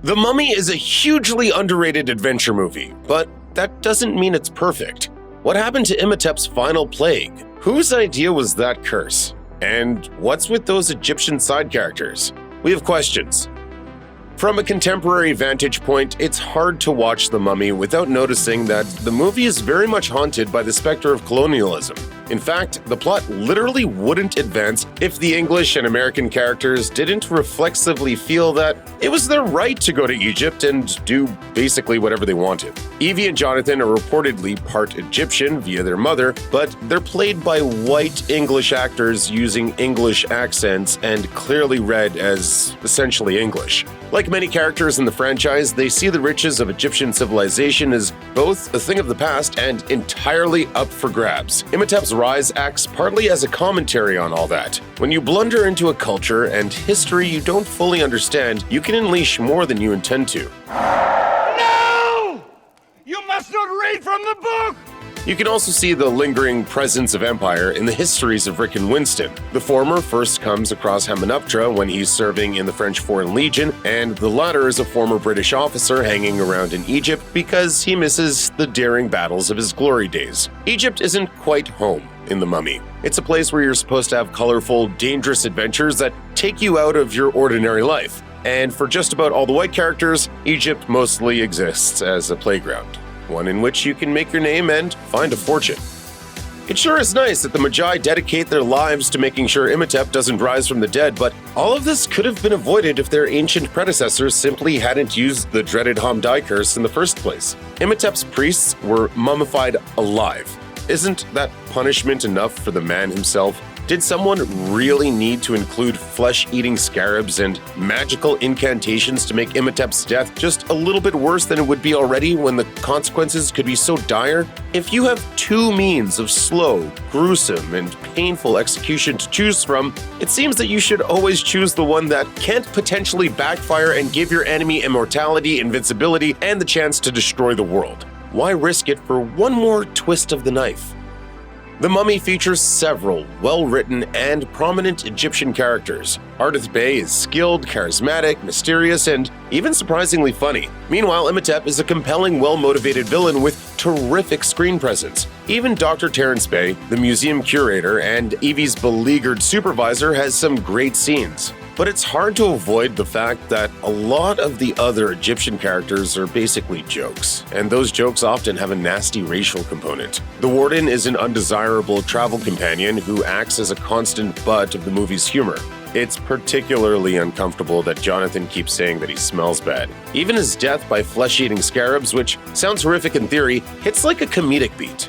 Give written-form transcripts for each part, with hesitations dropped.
The Mummy is a hugely underrated adventure movie, but that doesn't mean it's perfect. What happened to Imhotep's final plague? Whose idea was that curse? And what's with those Egyptian side characters? We have questions. From a contemporary vantage point, it's hard to watch The Mummy without noticing that the movie is very much haunted by the specter of colonialism. In fact, the plot literally wouldn't advance if the English and American characters didn't reflexively feel that it was their right to go to Egypt and do basically whatever they wanted. Evie and Jonathan are reportedly part Egyptian via their mother, but they're played by white English actors using English accents and clearly read as essentially English. Like many characters in the franchise, they see the riches of Egyptian civilization as both a thing of the past and entirely up for grabs. Imhotep's rise acts partly as a commentary on all that. When you blunder into a culture and history you don't fully understand, you can unleash more than you intend to. No! You must not read from the book! You can also see the lingering presence of empire in the histories of Rick and Winston. The former first comes across Imhotep when he's serving in the French Foreign Legion, and the latter is a former British officer hanging around in Egypt because he misses the daring battles of his glory days. Egypt isn't quite home in The Mummy. It's a place where you're supposed to have colorful, dangerous adventures that take you out of your ordinary life. And for just about all the white characters, Egypt mostly exists as a playground, one in which you can make your name and find a fortune. It sure is nice that the Magi dedicate their lives to making sure Imhotep doesn't rise from the dead, but all of this could have been avoided if their ancient predecessors simply hadn't used the dreaded Hamdai curse in the first place. Imhotep's priests were mummified alive. Isn't that punishment enough for the man himself? Did someone really need to include flesh-eating scarabs and magical incantations to make Imhotep's death just a little bit worse than it would be already when the consequences could be so dire? If you have two means of slow, gruesome, and painful execution to choose from, it seems that you should always choose the one that can't potentially backfire and give your enemy immortality, invincibility, and the chance to destroy the world. Why risk it for one more twist of the knife? The Mummy features several well-written and prominent Egyptian characters. Ardith Bey is skilled, charismatic, mysterious, and even surprisingly funny. Meanwhile, Imhotep is a compelling, well-motivated villain with terrific screen presence. Even Dr. Terrence Bey, the museum curator and Evie's beleaguered supervisor, has some great scenes. But it's hard to avoid the fact that a lot of the other Egyptian characters are basically jokes, and those jokes often have a nasty racial component. The Warden is an undesirable travel companion who acts as a constant butt of the movie's humor. It's particularly uncomfortable that Jonathan keeps saying that he smells bad. Even his death by flesh-eating scarabs, which sounds horrific in theory, hits like a comedic beat.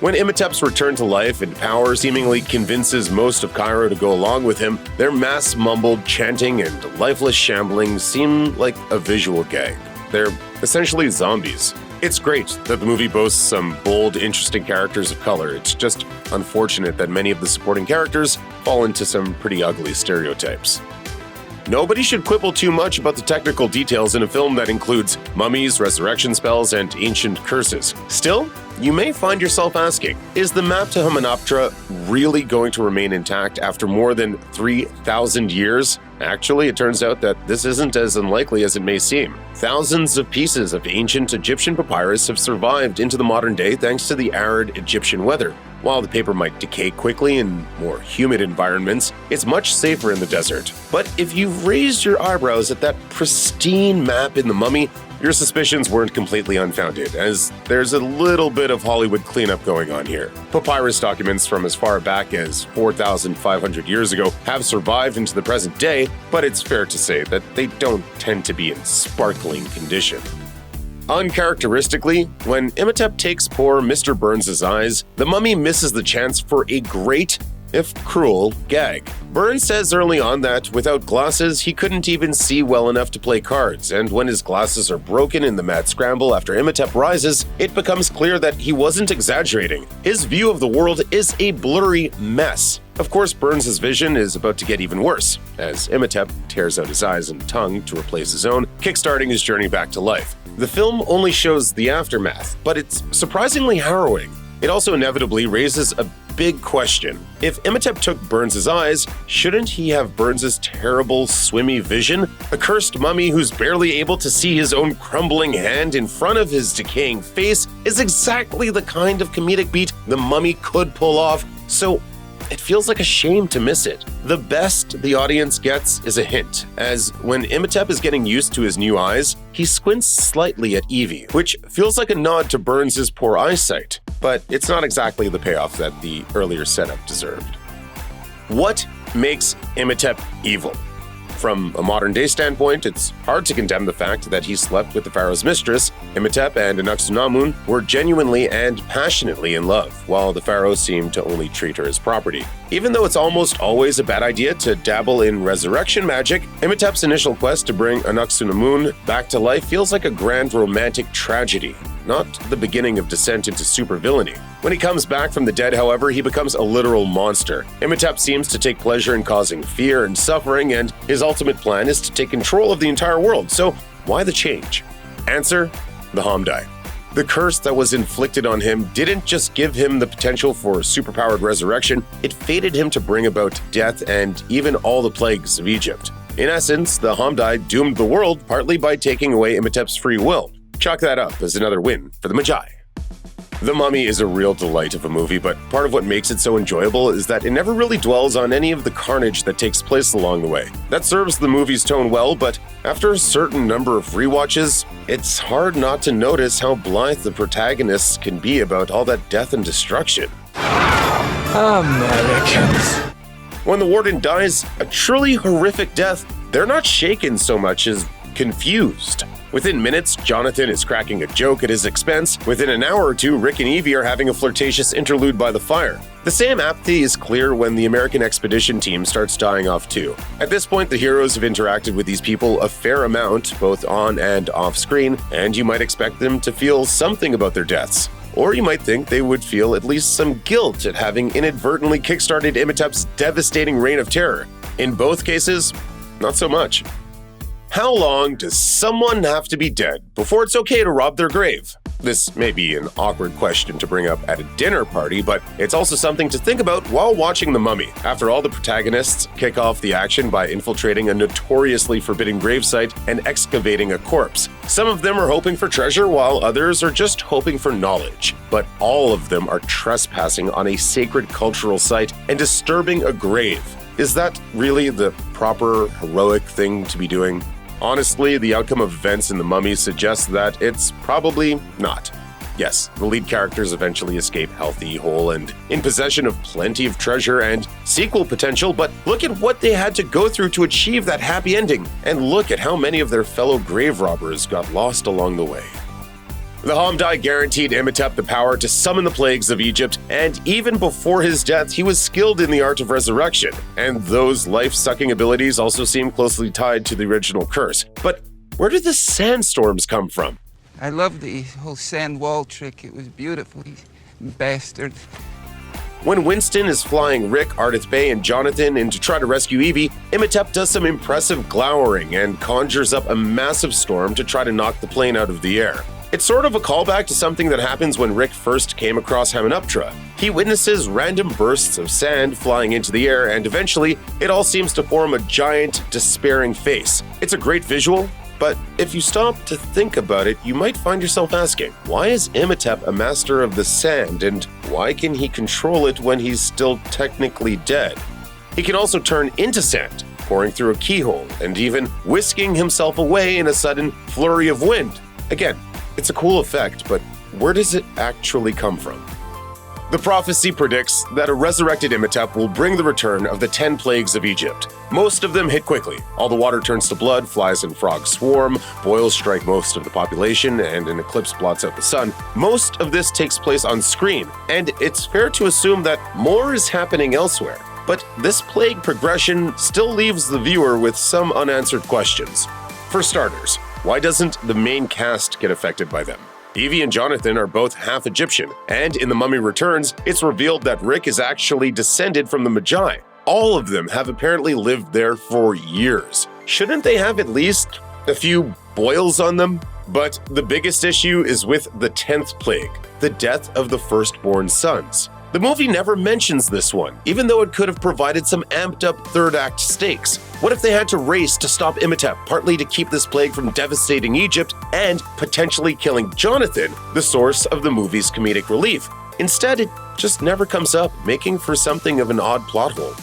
When Imhotep's return to life and power seemingly convinces most of Cairo to go along with him, their mass-mumbled chanting and lifeless shambling seem like a visual gag. They're essentially zombies. It's great that the movie boasts some bold, interesting characters of color. It's just unfortunate that many of the supporting characters fall into some pretty ugly stereotypes. Nobody should quibble too much about the technical details in a film that includes mummies, resurrection spells, and ancient curses. Still, you may find yourself asking, is the map to Imhotep really going to remain intact after more than 3,000 years? Actually, it turns out that this isn't as unlikely as it may seem. Thousands of pieces of ancient Egyptian papyrus have survived into the modern day thanks to the arid Egyptian weather. While the paper might decay quickly in more humid environments, it's much safer in the desert. But if you've raised your eyebrows at that pristine map in The Mummy, your suspicions weren't completely unfounded, as there's a little bit of Hollywood cleanup going on here. Papyrus documents from as far back as 4,500 years ago have survived into the present day, but it's fair to say that they don't tend to be in sparkling condition. Uncharacteristically, when Imhotep takes poor Mr. Burns' eyes, the Mummy misses the chance for a great, if cruel, gag. Burns says early on that without glasses, he couldn't even see well enough to play cards, and when his glasses are broken in the mad scramble after Imhotep rises, it becomes clear that he wasn't exaggerating. His view of the world is a blurry mess. Of course, Burns' vision is about to get even worse, as Imhotep tears out his eyes and tongue to replace his own, kickstarting his journey back to life. The film only shows the aftermath, but it's surprisingly harrowing. It also inevitably raises a big question. If Imhotep took Burns' eyes, shouldn't he have Burns' terrible, swimmy vision? A cursed mummy who's barely able to see his own crumbling hand in front of his decaying face is exactly the kind of comedic beat the mummy could pull off, so it feels like a shame to miss it. The best the audience gets is a hint, as when Imhotep is getting used to his new eyes, he squints slightly at Evie, which feels like a nod to Burns' poor eyesight, but it's not exactly the payoff that the earlier setup deserved. What makes Imhotep evil? From a modern-day standpoint, it's hard to condemn the fact that he slept with the pharaoh's mistress. Imhotep and Anck-su-namun were genuinely and passionately in love, while the pharaoh seemed to only treat her as property. Even though it's almost always a bad idea to dabble in resurrection magic, Imhotep's initial quest to bring Anck-su-namun back to life feels like a grand romantic tragedy, not the beginning of descent into supervillainy. When he comes back from the dead, however, he becomes a literal monster. Imhotep seems to take pleasure in causing fear and suffering, and his ultimate plan is to take control of the entire world. So why the change? Answer: the Hamdai. The curse that was inflicted on him didn't just give him the potential for superpowered resurrection, it fated him to bring about death and even all the plagues of Egypt. In essence, the Hamdai doomed the world partly by taking away Imhotep's free will. Chalk that up as another win for the Magi. The Mummy is a real delight of a movie, but part of what makes it so enjoyable is that it never really dwells on any of the carnage that takes place along the way. That serves the movie's tone well, but after a certain number of rewatches, it's hard not to notice how blithe the protagonists can be about all that death and destruction. Americans. When the warden dies a truly horrific death, they're not shaken so much as confused. Within minutes, Jonathan is cracking a joke at his expense. Within an hour or two, Rick and Evie are having a flirtatious interlude by the fire. The same apathy is clear when the American expedition team starts dying off too. At this point, the heroes have interacted with these people a fair amount, both on and off screen, and you might expect them to feel something about their deaths. Or you might think they would feel at least some guilt at having inadvertently kickstarted Imhotep's devastating reign of terror. In both cases, not so much. How long does someone have to be dead before it's okay to rob their grave? This may be an awkward question to bring up at a dinner party, but it's also something to think about while watching The Mummy. After all, the protagonists kick off the action by infiltrating a notoriously forbidden gravesite and excavating a corpse. Some of them are hoping for treasure, while others are just hoping for knowledge. But all of them are trespassing on a sacred cultural site and disturbing a grave. Is that really the proper, heroic thing to be doing? Honestly, the outcome of events in The Mummy suggests that it's probably not. Yes, the lead characters eventually escape healthy, whole, and in possession of plenty of treasure and sequel potential, but look at what they had to go through to achieve that happy ending, and look at how many of their fellow grave robbers got lost along the way. The Hamdai guaranteed Imhotep the power to summon the plagues of Egypt, and even before his death, he was skilled in the art of resurrection, and those life-sucking abilities also seem closely tied to the original curse. But where did the sandstorms come from? I love the whole sand wall trick. It was beautiful, you bastard. When Winston is flying Rick, Ardith Bay, and Jonathan in to try to rescue Evie, Imhotep does some impressive glowering and conjures up a massive storm to try to knock the plane out of the air. It's sort of a callback to something that happens when Rick first came across Amenoptera. He witnesses random bursts of sand flying into the air, and eventually, it all seems to form a giant, despairing face. It's a great visual, but if you stop to think about it, you might find yourself asking, why is Imhotep a master of the sand, and why can he control it when he's still technically dead? He can also turn into sand, pouring through a keyhole, and even whisking himself away in a sudden flurry of wind. Again, it's a cool effect, but where does it actually come from? The prophecy predicts that a resurrected Imhotep will bring the return of the 10 plagues of Egypt. Most of them hit quickly. All the water turns to blood, flies and frogs swarm, boils strike most of the population, and an eclipse blots out the sun. Most of this takes place on screen, and it's fair to assume that more is happening elsewhere. But this plague progression still leaves the viewer with some unanswered questions. For starters, why doesn't the main cast get affected by them? Evie and Jonathan are both half Egyptian, and in The Mummy Returns, it's revealed that Rick is actually descended from the Magi. All of them have apparently lived there for years. Shouldn't they have at least a few boils on them? But the biggest issue is with the 10th plague, the death of the firstborn sons. The movie never mentions this one, even though it could have provided some amped-up third-act stakes. What if they had to race to stop Imhotep, partly to keep this plague from devastating Egypt and potentially killing Jonathan, the source of the movie's comedic relief? Instead, it just never comes up, making for something of an odd plot hole.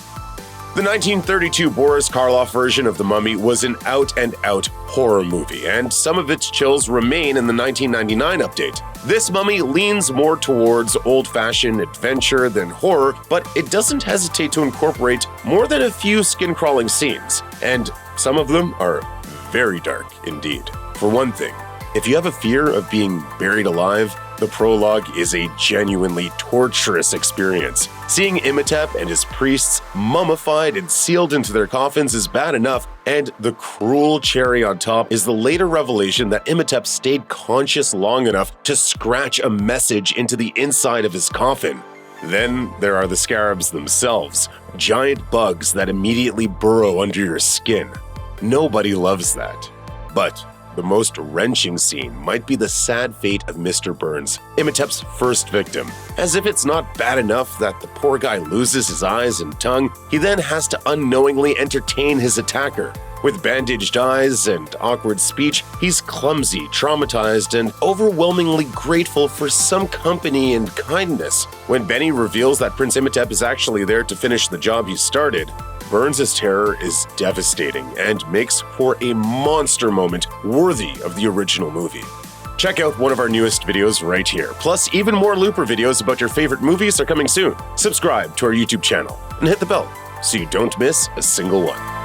The 1932 Boris Karloff version of The Mummy was an out-and-out horror movie, and some of its chills remain in the 1999 update. This Mummy leans more towards old-fashioned adventure than horror, but it doesn't hesitate to incorporate more than a few skin-crawling scenes, and some of them are very dark indeed. For one thing, if you have a fear of being buried alive, the prologue is a genuinely torturous experience. Seeing Imhotep and his priests mummified and sealed into their coffins is bad enough, and the cruel cherry on top is the later revelation that Imhotep stayed conscious long enough to scratch a message into the inside of his coffin. Then there are the scarabs themselves, giant bugs that immediately burrow under your skin. Nobody loves that. But the most wrenching scene might be the sad fate of Mr. Burns, Imhotep's first victim. As if it's not bad enough that the poor guy loses his eyes and tongue, he then has to unknowingly entertain his attacker. With bandaged eyes and awkward speech, he's clumsy, traumatized, and overwhelmingly grateful for some company and kindness. When Benny reveals that Prince Imhotep is actually there to finish the job he started, Burns' terror is devastating and makes for a monster moment worthy of the original movie. Check out one of our newest videos right here. Plus, even more Looper videos about your favorite movies are coming soon. Subscribe to our YouTube channel and hit the bell so you don't miss a single one.